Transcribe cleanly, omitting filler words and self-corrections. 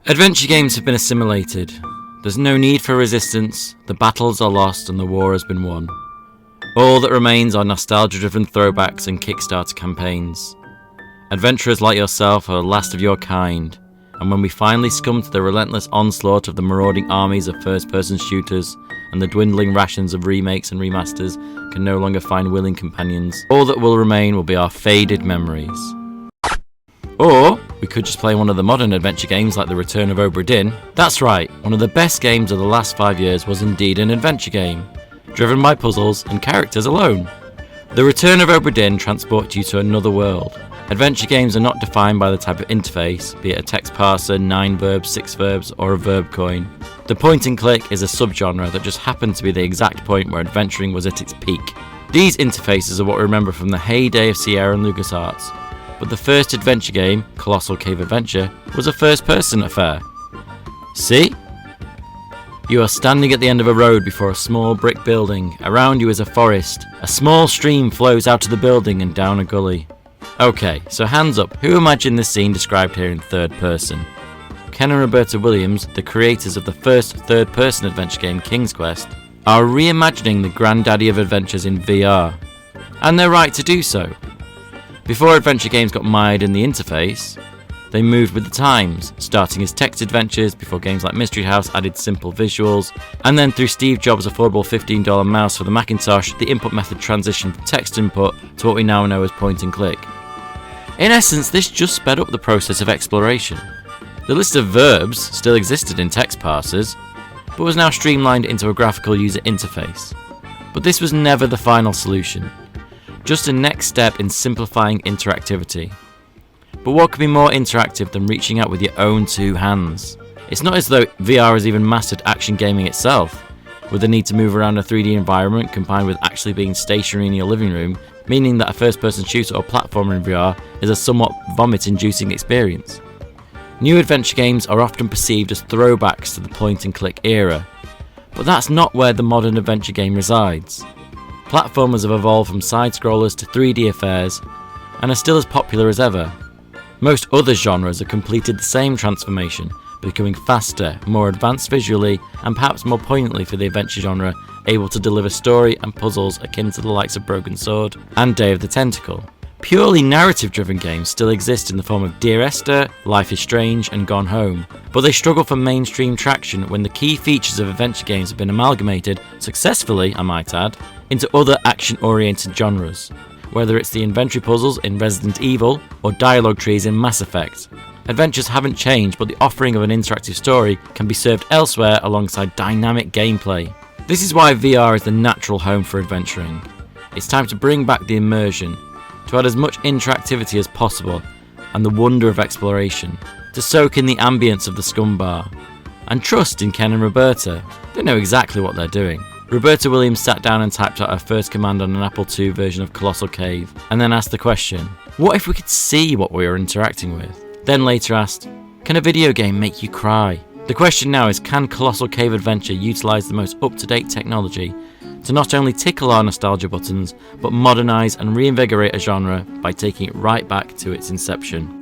Adventure games have been assimilated. There's no need for resistance, the battles are lost and the war has been won. All that remains are nostalgia-driven throwbacks and Kickstarter campaigns. Adventurers like yourself are the last of your kind, and when we finally succumb to the relentless onslaught of the marauding armies of first-person shooters and the dwindling rations of remakes and remasters can no longer find willing companions, all that will remain will be our faded memories. Or we could just play one of the modern adventure games like The Return of Obra Dinn. That's right, one of the best games of the last 5 years was indeed an adventure game, driven by puzzles and characters alone. The Return of Obra Dinn transports you to another world. Adventure games are not defined by the type of interface, be it a text parser, 9 verbs, 6 verbs, or a verb coin. The point and click is a subgenre that just happened to be the exact point where adventuring was at its peak. These interfaces are what we remember from the heyday of Sierra and LucasArts, but the first adventure game, Colossal Cave Adventure, was a first-person affair. See? You are standing at the end of a road before a small brick building. Around you is a forest. A small stream flows out of the building and down a gully. Okay, so hands up, who imagined this scene described here in third person? Ken and Roberta Williams, the creators of the first third-person adventure game King's Quest, are reimagining the granddaddy of adventures in VR. And they're right to do so. Before adventure games got mired in the interface, they moved with the times, starting as text adventures before games like Mystery House added simple visuals, and then through Steve Jobs' affordable $15 mouse for the Macintosh, the input method transitioned from text input to what we now know as point and click. In essence, this just sped up the process of exploration. The list of verbs still existed in text parsers, but was now streamlined into a graphical user interface. But this was never the final solution, just a next step in simplifying interactivity. But what could be more interactive than reaching out with your own two hands? It's not as though VR has even mastered action gaming itself, with the need to move around a 3D environment combined with actually being stationary in your living room, meaning that a first-person shooter or platformer in VR is a somewhat vomit-inducing experience. New adventure games are often perceived as throwbacks to the point-and-click era, but that's not where the modern adventure game resides. Platformers have evolved from side-scrollers to 3D affairs, and are still as popular as ever. Most other genres have completed the same transformation, becoming faster, more advanced visually, and perhaps more poignantly for the adventure genre, able to deliver story and puzzles akin to the likes of Broken Sword and Day of the Tentacle. Purely narrative-driven games still exist in the form of Dear Esther, Life is Strange, and Gone Home, but they struggle for mainstream traction when the key features of adventure games have been amalgamated, successfully I might add, into other action-oriented genres, whether it's the inventory puzzles in Resident Evil or dialogue trees in Mass Effect. Adventures haven't changed, but the offering of an interactive story can be served elsewhere alongside dynamic gameplay. This is why VR is the natural home for adventuring. It's time to bring back the immersion, to add as much interactivity as possible, and the wonder of exploration, to soak in the ambience of the Scumm Bar, and trust in Ken and Roberta. They know exactly what they're doing. Roberta Williams sat down and typed out her first command on an Apple II version of Colossal Cave, and then asked the question, what if we could see what we were interacting with? Then later asked, can a video game make you cry? The question now is, can Colossal Cave Adventure utilise the most up-to-date technology to not only tickle our nostalgia buttons, but modernise and reinvigorate a genre by taking it right back to its inception?